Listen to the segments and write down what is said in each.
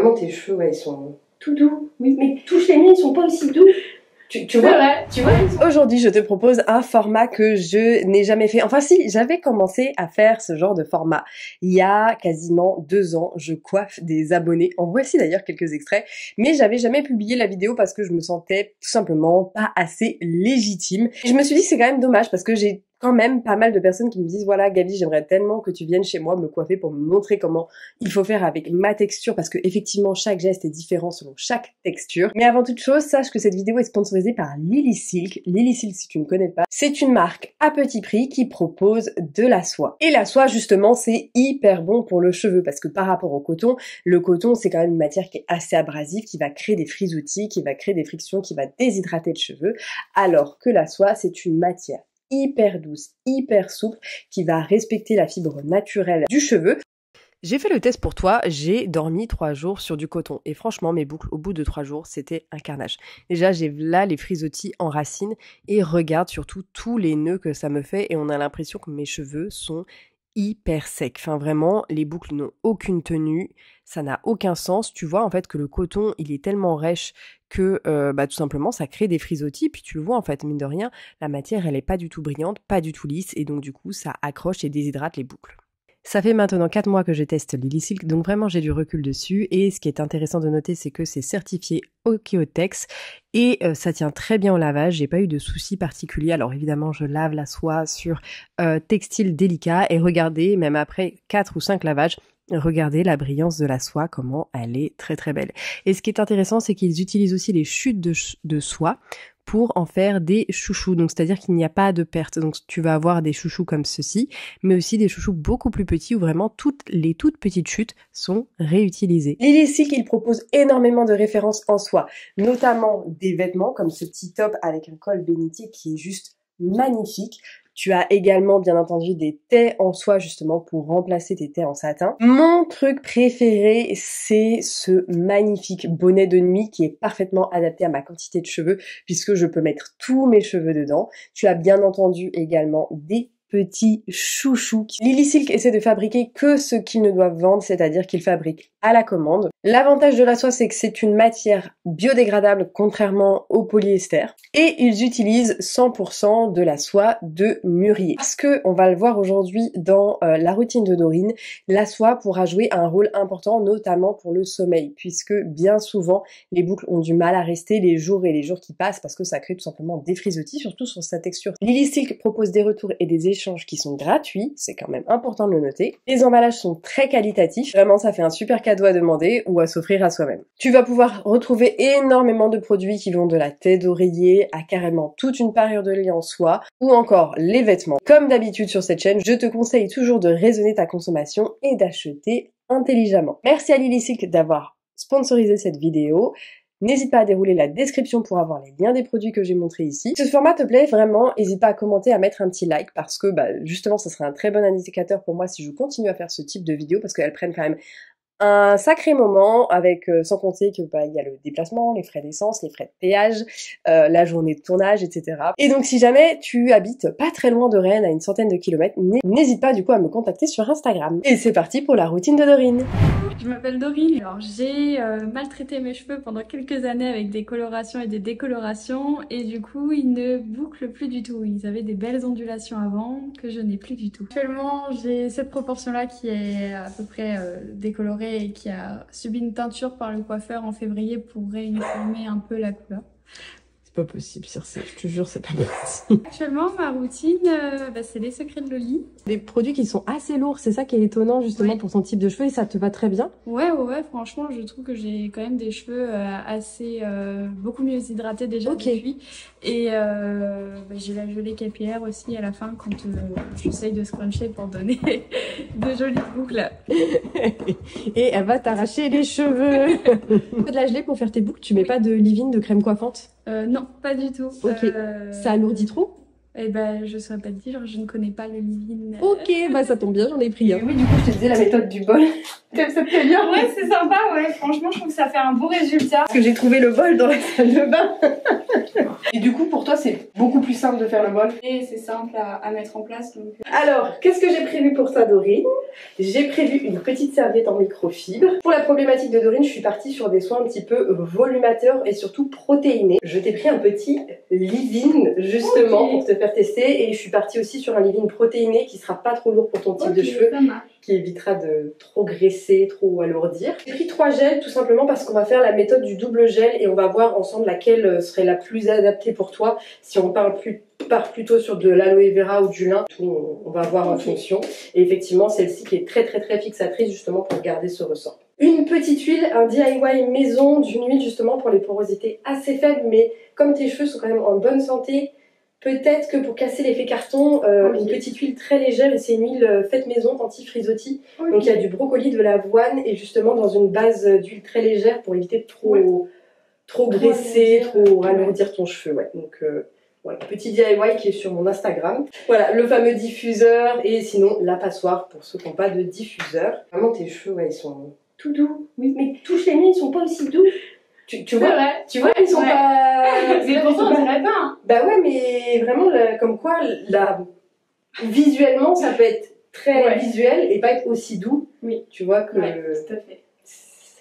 Vraiment, tes cheveux, ouais, ils sont tout doux. Oui, mais touche les miens, ils sont pas aussi doux. Tu vois, vrai. tu vois. Aujourd'hui, je te propose un format que je n'ai jamais fait. Enfin si, j'avais commencé à faire ce genre de format il y a quasiment 2 ans. Je coiffe des abonnés. En voici d'ailleurs quelques extraits. Mais j'avais jamais publié la vidéo parce que je me sentais tout simplement pas assez légitime. Et je me suis dit que c'est quand même dommage parce que j'ai quand même pas mal de personnes qui me disent voilà Gabi, j'aimerais tellement que tu viennes chez moi me coiffer pour me montrer comment il faut faire avec ma texture parce que effectivement chaque geste est différent selon chaque texture. Mais avant toute chose, sache que cette vidéo est sponsorisée par Lily Silk. Lily Silk, si tu ne connais pas, c'est une marque à petit prix qui propose de la soie. Et la soie justement c'est hyper bon pour le cheveu parce que par rapport au coton, le coton c'est quand même une matière qui est assez abrasive, qui va créer des frisottis, qui va créer des frictions, qui va déshydrater le cheveu, alors que la soie c'est une matière hyper douce, hyper souple, qui va respecter la fibre naturelle du cheveu. J'ai fait le test pour toi, j'ai dormi 3 jours sur du coton. Et franchement, mes boucles, au bout de 3 jours, c'était un carnage. Déjà, j'ai là les frisottis en racines et regarde surtout tous les nœuds que ça me fait et on a l'impression que mes cheveux sont hyper secs. Enfin vraiment, les boucles n'ont aucune tenue, ça n'a aucun sens. Tu vois en fait que le coton, il est tellement rêche que tout simplement ça crée des frisottis. Puis tu le vois en fait, mine de rien, la matière elle est pas du tout brillante, pas du tout lisse et donc du coup ça accroche et déshydrate les boucles. Ça fait maintenant 4 mois que je teste Lily Silk, donc vraiment j'ai du recul dessus. Et ce qui est intéressant de noter, c'est que c'est certifié Okeotex et ça tient très bien au lavage. J'ai pas eu de soucis particuliers. Alors évidemment, je lave la soie sur textile délicat et regardez, même après 4 ou 5 lavages, regardez la brillance de la soie, comment elle est très très belle. Et ce qui est intéressant, c'est qu'ils utilisent aussi les chutes de soie pour en faire des chouchous. Donc, c'est-à-dire qu'il n'y a pas de perte. Donc, tu vas avoir des chouchous comme ceci, mais aussi des chouchous beaucoup plus petits où vraiment toutes petites chutes sont réutilisées. Lily Silk, il propose énormément de références en soie, notamment des vêtements comme ce petit top avec un col bénitier qui est juste magnifique. Tu as également, bien entendu, des tais en soie, justement, pour remplacer tes tais en satin. Mon truc préféré, c'est ce magnifique bonnet de nuit qui est parfaitement adapté à ma quantité de cheveux, puisque je peux mettre tous mes cheveux dedans. Tu as bien entendu également des petits chouchous. Lily Silk essaie de fabriquer que ce qu'ils ne doivent vendre, c'est-à-dire qu'ils fabriquent à la commande. L'avantage de la soie, c'est que c'est une matière biodégradable, contrairement au polyester. Et ils utilisent 100% de la soie de mûrier. Parce que, on va le voir aujourd'hui dans la routine de Dorine, la soie pourra jouer un rôle important, notamment pour le sommeil, puisque bien souvent, les boucles ont du mal à rester les jours et les jours qui passent, parce que ça crée tout simplement des frisottis, surtout sur sa texture. Lily Silk propose des retours et des échanges qui sont gratuits, c'est quand même important de le noter. Les emballages sont très qualitatifs, vraiment ça fait un super cadeau à demander ou à s'offrir à soi-même. Tu vas pouvoir retrouver énormément de produits qui vont de la tête d'oreiller à carrément toute une parure de lit en soie ou encore les vêtements. Comme d'habitude sur cette chaîne, je te conseille toujours de raisonner ta consommation et d'acheter intelligemment. Merci à Lily Silk d'avoir sponsorisé cette vidéo. N'hésite pas à dérouler la description pour avoir les liens des produits que j'ai montrés ici. Si ce format te plaît vraiment, n'hésite pas à commenter, à mettre un petit like parce que justement ça sera un très bon indicateur pour moi si je continue à faire ce type de vidéos parce qu'elles prennent quand même un sacré moment avec, sans compter que il y a le déplacement, les frais d'essence, les frais de péage, la journée de tournage, etc. Et donc si jamais tu habites pas très loin de Rennes, à une centaine de kilomètres, n'hésite pas du coup à me contacter sur Instagram. Et c'est parti pour la routine de Dorine. Je m'appelle Dorine, alors j'ai maltraité mes cheveux pendant quelques années avec des colorations et des décolorations et du coup ils ne bouclent plus du tout. Ils avaient des belles ondulations avant que je n'ai plus du tout. Actuellement j'ai cette proportion là qui est à peu près décolorée et qui a subi une teinture par le coiffeur en février pour réuniformer un peu la couleur. C'est pas possible, Circe, je te jure, c'est pas possible. Actuellement, ma routine, c'est les secrets de Loli. Des produits qui sont assez lourds, c'est ça qui est étonnant justement pour ton type de cheveux et ça te va très bien. Ouais, franchement, je trouve que j'ai quand même des cheveux assez beaucoup mieux hydratés déjà depuis. Et j'ai la gelée capillaire aussi à la fin quand j'essaye de scruncher pour donner de jolies boucles. Et elle va t'arracher les cheveux. De la gelée pour faire tes boucles, tu mets pas de leave-in, de crème coiffante? Non, pas du tout. Ok. Ça alourdit trop? Eh ben, je saurais pas te dire, je ne connais pas le leave-in. Ok, bah ça tombe bien, j'en ai pris un. Oui, du coup, je te disais la méthode du bol. Comme ça te fait bien. Ouais, c'est sympa, ouais. Franchement, je trouve que ça fait un beau résultat. Parce que j'ai trouvé le bol dans la salle de bain. Et du coup, pour toi, c'est beaucoup plus simple de faire le bol. Et c'est simple à mettre en place. Donc... Alors, qu'est-ce que j'ai prévu pour ça, Dorine? J'ai prévu une petite serviette en microfibre. Pour la problématique de Dorine, je suis partie sur des soins un petit peu volumateurs et surtout protéinés. Je t'ai pris un petit leave-in justement pour te faire tester et je suis partie aussi sur un leave-in protéiné qui sera pas trop lourd pour ton type de cheveux, qui évitera de trop graisser, trop alourdir. J'ai pris 3 gels tout simplement parce qu'on va faire la méthode du double gel et on va voir ensemble laquelle serait la plus adaptée pour toi. Si on part plutôt sur de l'aloe vera ou du lin, on va voir en fonction. Et effectivement, celle-ci qui est très fixatrice justement pour garder ce ressort. Une petite huile, un DIY maison, d'une huile justement pour les porosités assez faibles, mais comme tes cheveux sont quand même en bonne santé, peut-être que pour casser l'effet carton, une petite huile très légère, et c'est une huile faite maison, anti-frisottis. Donc il y a du brocoli, de l'avoine et justement dans une base d'huile très légère pour éviter de trop graisser, trop alourdir ton cheveu. Ouais. Donc voilà, petit DIY qui est sur mon Instagram. Voilà, le fameux diffuseur et sinon la passoire pour ceux qui n'ont pas de diffuseur. Vraiment tes cheveux, ouais, ils sont tout doux. Oui, mais touche les miens, ils sont pas aussi doux. Tu vois, tu vois, ils sont pas... Mais pourtant, on dirait pas. Hein. Bah ouais, mais vraiment, comme quoi, visuellement, ça peut être très visuel et pas être aussi doux. Oui. Tu vois que... Ouais, tout à fait.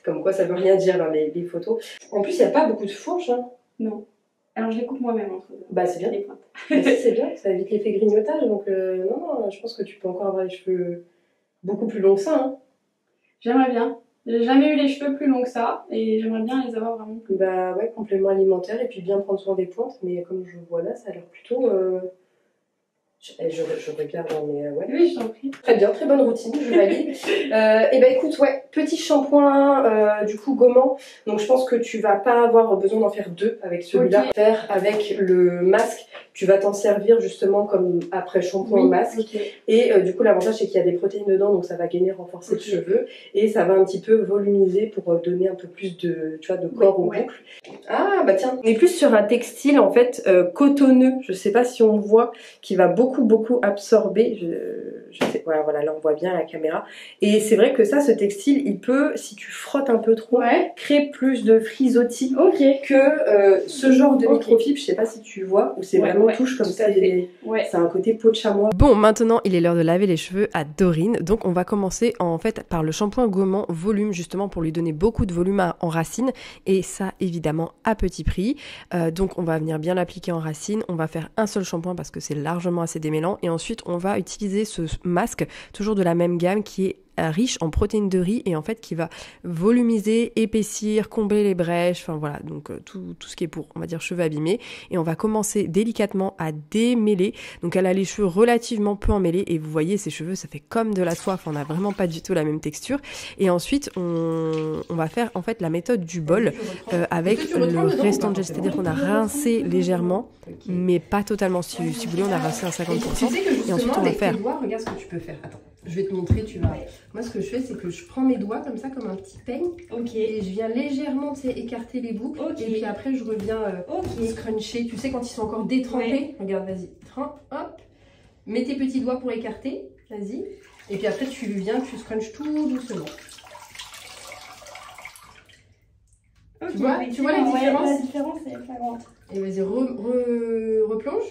Comme quoi, ça veut rien dire dans les photos. En plus, il n'y a pas beaucoup de fourches. Hein. Non. Alors, je les coupe moi-même entre deux. Bah, c'est bien. Les pointes. C'est bien, ça évite l'effet grignotage. Donc, non, je pense que tu peux encore avoir les cheveux beaucoup plus longs que ça. Hein. J'aimerais bien. J'ai jamais eu les cheveux plus longs que ça et j'aimerais bien les avoir vraiment plus. Bah ouais, complément alimentaire et puis bien prendre soin des pointes, mais comme je vois là, ça a l'air plutôt... Je regarde, mais ouais. Oui, je t'en prie. Très bien, très bonne routine, je valide. Et ben écoute, ouais, petit shampoing, du coup gommant. Donc je pense que tu vas pas avoir besoin d'en faire 2 avec celui-là. Faire avec le masque, tu vas t'en servir justement comme après shampoing masque. Et du coup l'avantage c'est qu'il y a des protéines dedans, donc ça va gainer, renforcer le cheveu et ça va un petit peu volumiser pour donner un peu plus de, tu vois, de corps aux boucles. Ah bah tiens, on est plus sur un textile en fait cotonneux. Je sais pas si on voit, qui va beaucoup absorbé. Je sais, voilà, là on voit bien la caméra. Et c'est vrai que ça, ce textile, il peut, si tu frottes un peu trop, créer plus de frisottis que ce genre de microfibre. Je sais pas si tu vois, où c'est vraiment touche comme ça. C'est un côté peau de chamois. Bon, maintenant il est l'heure de laver les cheveux à Dorine. Donc on va commencer en fait par le shampoing gommant volume, justement pour lui donner beaucoup de volume en racine. Et ça, évidemment, à petit prix. Donc on va venir bien l'appliquer en racine. On va faire un seul shampoing parce que c'est largement assez démêlant et ensuite on va utiliser ce masque toujours de la même gamme qui est riche en protéines de riz et en fait qui va volumiser, épaissir, combler les brèches, enfin voilà, donc tout ce qui est pour, on va dire, cheveux abîmés. Et on va commencer délicatement à démêler. Donc elle a les cheveux relativement peu emmêlés et vous voyez ses cheveux, ça fait comme de la soie, on n'a vraiment pas du tout la même texture. Et ensuite on va faire en fait la méthode du bol avec le restant de gel, c'est-à-dire qu'on a rincé légèrement mais pas totalement. Si vous voulez, on a rincé à 50% et ensuite on va faire... Regarde ce que tu peux faire, attends. Je vais te montrer, tu vas. Moi, ce que je fais, c'est que je prends mes doigts comme ça, comme un petit peigne. Et je viens légèrement, tu sais, écarter les boucles. Et puis après, je reviens scruncher. Tu sais, quand ils sont encore détrempés. Regarde, vas-y. Hop. Mets tes petits doigts pour écarter. Vas-y. Et puis après, tu viens, tu scrunches tout doucement. Tu vois la différence? La différence est flagrante. Et vas-y, replonge.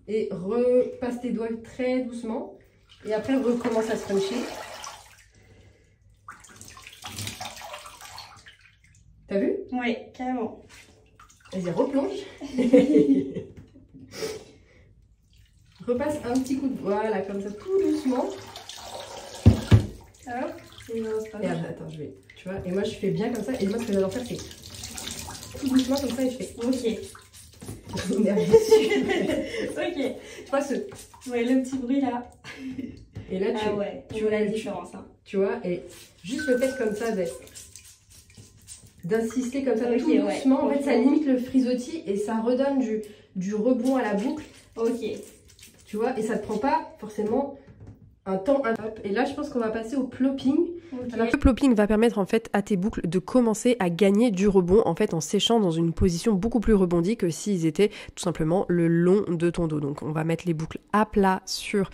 Et repasse tes doigts très doucement. Et après, on recommence à scruncher. T'as vu? Oui, carrément. Vas-y, replonge. Repasse un petit coup de... Voilà, comme ça, tout doucement. Hop. Et attends, je vais... Tu vois, et moi, je fais bien comme ça. Et moi, ce que j'adore faire, c'est tout doucement comme ça et je fais... Ok. Ok. Tu vois ce... Ouais, le petit bruit là. Et là, tu vois la différence. Hein. Tu vois, et juste le fait comme ça d'insister comme ça tout doucement, en fait, ça limite le frisottis et ça redonne du rebond à la boucle. Ok. Tu vois, et ça te prend pas forcément un temps. Et là, je pense qu'on va passer au plopping. Ok. Le plopping va permettre en fait à tes boucles de commencer à gagner du rebond en fait en séchant dans une position beaucoup plus rebondie que s'ils étaient tout simplement le long de ton dos. Donc on va mettre les boucles à plat sur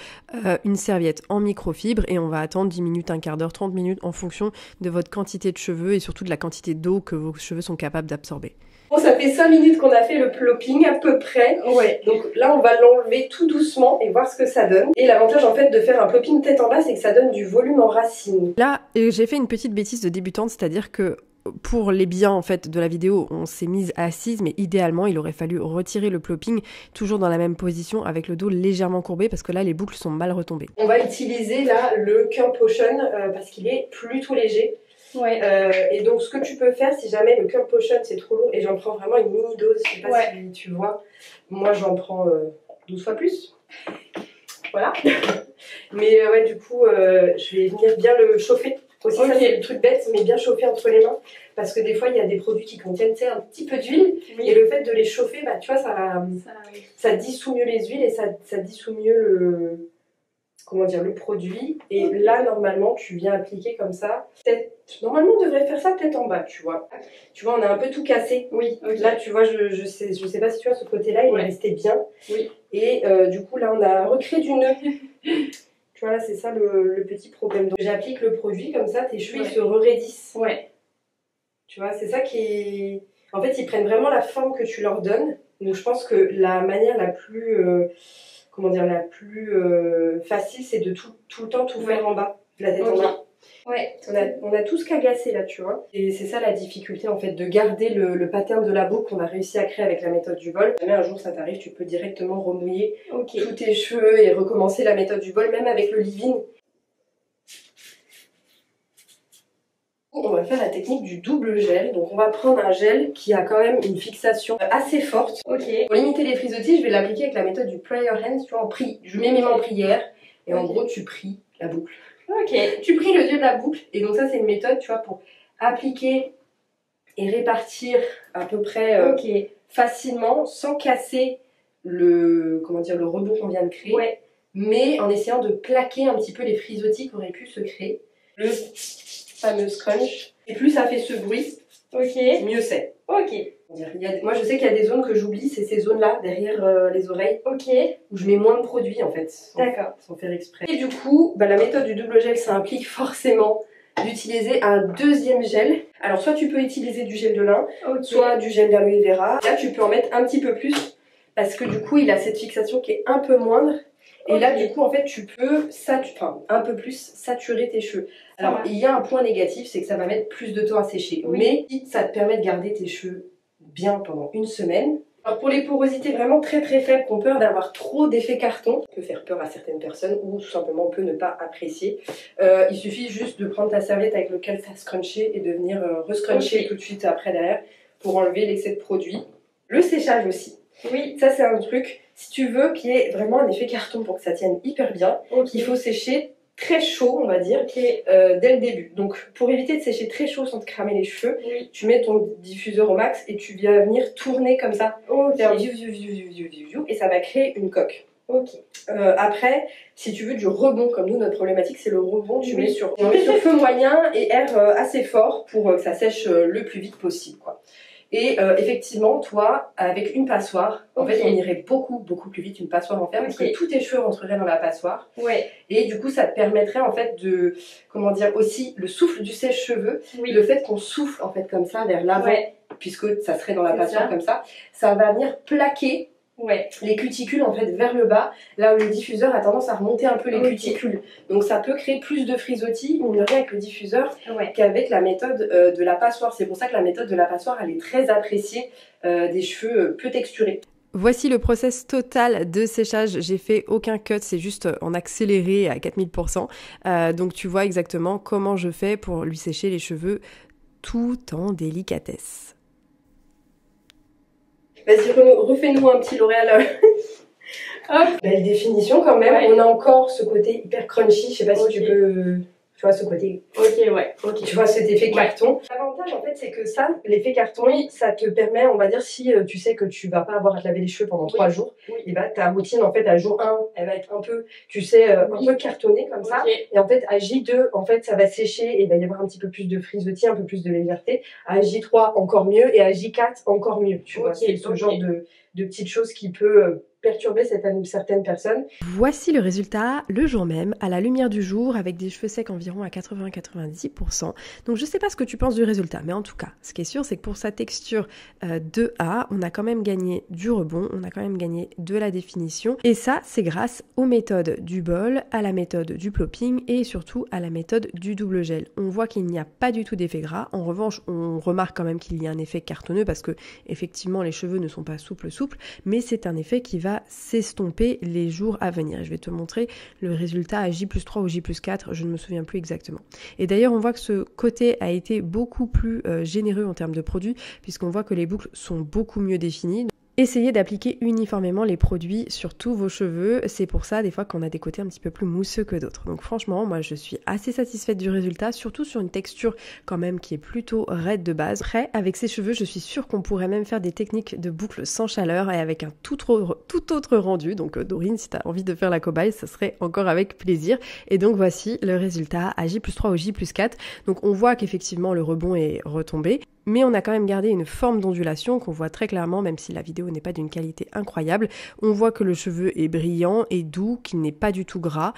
une serviette en microfibre et on va attendre 10 minutes, un quart d'heure, 30 minutes en fonction de votre quantité de cheveux et surtout de la quantité d'eau que vos cheveux sont capables d'absorber. Bon, ça fait 5 minutes qu'on a fait le plopping à peu près. Ouais. Donc là, on va l'enlever tout doucement et voir ce que ça donne. Et l'avantage en fait de faire un plopping tête en bas, c'est que ça donne du volume en racine. Là, j'ai fait une petite bêtise de débutante, c'est-à-dire que pour les biens en fait de la vidéo, on s'est mise assise, mais idéalement, il aurait fallu retirer le plopping toujours dans la même position avec le dos légèrement courbé parce que là, les boucles sont mal retombées. On va utiliser là le Curl Potion parce qu'il est plutôt léger. Ouais. Et donc ce que tu peux faire si jamais le Curl Potion c'est trop lourd, et j'en prends vraiment une mini dose, je sais pas si tu vois, moi j'en prends 12 fois plus, voilà. Mais ouais, du coup je vais venir bien le chauffer aussi. Ça c'est le truc bête, mais bien chauffer entre les mains parce que des fois il y a des produits qui contiennent un petit peu d'huile, et le fait de les chauffer, bah tu vois, ça dissout mieux les huiles et ça dissout mieux le... comment dire, le produit. Et là, normalement, tu viens appliquer comme ça. Normalement, on devrait faire ça peut-être en bas, tu vois. Tu vois, on a un peu tout cassé. Oui. Okay. Là, tu vois, je sais pas si tu vois, ce côté-là, il est resté bien. Oui. Et du coup, là, on a recréé du nœud. Tu vois, là, c'est ça le petit problème. Donc, j'applique le produit comme ça, tes cheveux, ils se raidissent. Ouais. Tu vois, c'est ça qui est... En fait, ils prennent vraiment la forme que tu leur donnes. Donc, je pense que la manière la plus... comment dire, la plus facile, c'est de tout le temps tout faire en bas, de la tête en bas. Ouais. On a tout ce qu'agacé là, tu vois. Et c'est ça la difficulté en fait, de garder le pattern de la boucle qu'on a réussi à créer avec la méthode du bol. Si jamais un jour ça t'arrive, tu peux directement remouiller tous tes cheveux et recommencer la méthode du bol, même avec le leave-in. On va faire la technique du double gel. Donc on va prendre un gel qui a quand même une fixation assez forte. Okay. Pour limiter les frisottis, je vais l'appliquer avec la méthode du prayer hands, tu vois, en prie. Je mets mes mains en prière et en gros tu pries la boucle. Ok. Tu pries le dieu de la boucle, et donc ça c'est une méthode, tu vois, pour appliquer et répartir à peu près facilement, sans casser comment dire, le rebond qu'on vient de créer, mais en essayant de plaquer un petit peu les frisottis qui auraient pu se créer. Le fameux scrunch. Et plus ça fait ce bruit, mieux c'est. Moi je sais qu'il y a des zones que j'oublie, c'est ces zones-là, derrière les oreilles, où je mets moins de produits en fait, sans faire exprès. Et du coup, bah, la méthode du double gel, ça implique forcément d'utiliser un deuxième gel. Alors soit tu peux utiliser du gel de lin, soit du gel d'aloe vera. Là tu peux en mettre un petit peu plus, parce que du coup il a cette fixation qui est un peu moindre. Et là, du coup, en fait, tu peux un peu plus saturer tes cheveux. Alors, il y a un point négatif, c'est que ça va mettre plus de temps à sécher. Mais ça te permet de garder tes cheveux bien pendant une semaine. Alors, pour les porosités vraiment très très faibles, qui ont peur d'avoir trop d'effet carton, ça peut faire peur à certaines personnes, ou tout simplement on peut ne pas apprécier. Il suffit juste de prendre ta serviette avec laquelle tu as scrunché et de venir rescruncher tout de suite après derrière pour enlever l'excès de produit. Le séchage aussi. Oui, ça c'est un truc, si tu veux qu'il y ait vraiment un effet carton pour que ça tienne hyper bien, il faut sécher très chaud, on va dire, dès le début. Donc pour éviter de sécher très chaud sans te cramer les cheveux, tu mets ton diffuseur au max et tu viens venir tourner comme ça, et ça va créer une coque. Après, si tu veux du rebond, comme nous, notre problématique c'est le rebond, tu mets sur feu moyen et air assez fort pour que ça sèche le plus vite possible, quoi. Et effectivement, toi, avec une passoire, en fait, on irait beaucoup plus vite une passoire en fer, parce que tous tes cheveux rentreraient dans la passoire. Et du coup, ça te permettrait en fait de, comment dire, aussi le souffle du sèche-cheveux, le fait qu'on souffle en fait comme ça vers l'avant, puisque ça serait dans la passoire comme ça va venir plaquer les cuticules en fait vers le bas, là où le diffuseur a tendance à remonter un peu les cuticules. Donc ça peut créer plus de frisottis, mine de rien, avec le diffuseur qu'avec la méthode de la passoire. C'est pour ça que la méthode de la passoire, elle est très appréciée des cheveux peu texturés. Voici le process total de séchage. J'ai fait aucun cut, c'est juste en accéléré à 4000%. Donc tu vois exactement comment je fais pour lui sécher les cheveux tout en délicatesse. Vas-y, refais-nous un petit L'Oréal. Hop, belle définition quand même. On a encore ce côté hyper crunchy. Je sais pas si tu peux Tu vois ce côté. Ok, ouais, ok. Tu vois cet effet carton. L'avantage en fait c'est que ça, l'effet carton, ça te permet, on va dire, si tu sais que tu vas pas avoir à te laver les cheveux pendant 3 jours, et bah ta routine en fait à jour 1, elle va être un peu, tu sais, un peu cartonnée comme ça. Et en fait à J2, en fait ça va sécher et il va y avoir un petit peu plus de frisottis, un peu plus de légèreté. À J3 encore mieux et à J4 encore mieux. Tu vois, c'est ce genre de petites choses qui peut perturber certaines personnes. Voici le résultat le jour même, à la lumière du jour, avec des cheveux secs environ à 80-90%. Donc je sais pas ce que tu penses du résultat, mais en tout cas, ce qui est sûr, c'est que pour sa texture 2A, on a quand même gagné du rebond, on a quand même gagné de la définition. Et ça, c'est grâce aux méthodes du bol, à la méthode du plopping et surtout à la méthode du double gel. On voit qu'il n'y a pas du tout d'effet gras. En revanche, on remarque quand même qu'il y a un effet cartonneux parce que effectivement, les cheveux ne sont pas souples, mais c'est un effet qui va s'estomper les jours à venir. Et je vais te montrer le résultat à J+3 ou J+4, je ne me souviens plus exactement. Et d'ailleurs, on voit que ce côté a été beaucoup plus généreux en termes de produits, puisqu'on voit que les boucles sont beaucoup mieux définies. Essayez d'appliquer uniformément les produits sur tous vos cheveux, c'est pour ça des fois qu'on a des côtés un petit peu plus mousseux que d'autres. Donc franchement, moi je suis assez satisfaite du résultat, surtout sur une texture quand même qui est plutôt raide de base. Après, avec ces cheveux, je suis sûre qu'on pourrait même faire des techniques de boucles sans chaleur et avec un tout autre rendu. Donc Dorine, si tu as envie de faire la cobaye, ça serait encore avec plaisir. Et donc voici le résultat à J+3 ou J+4. Donc on voit qu'effectivement le rebond est retombé, mais on a quand même gardé une forme d'ondulation qu'on voit très clairement, même si la vidéo n'est pas d'une qualité incroyable. On voit que le cheveu est brillant et doux, qu'il n'est pas du tout gras,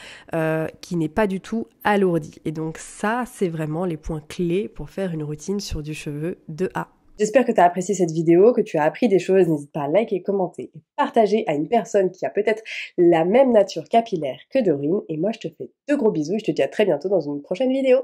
qu'il n'est pas du tout alourdi. Et donc ça, c'est vraiment les points clés pour faire une routine sur du cheveu 2A. J'espère que tu as apprécié cette vidéo, que tu as appris des choses. N'hésite pas à liker, commenter et partager à une personne qui a peut-être la même nature capillaire que Dorine. Et moi, je te fais de gros bisous et je te dis à très bientôt dans une prochaine vidéo.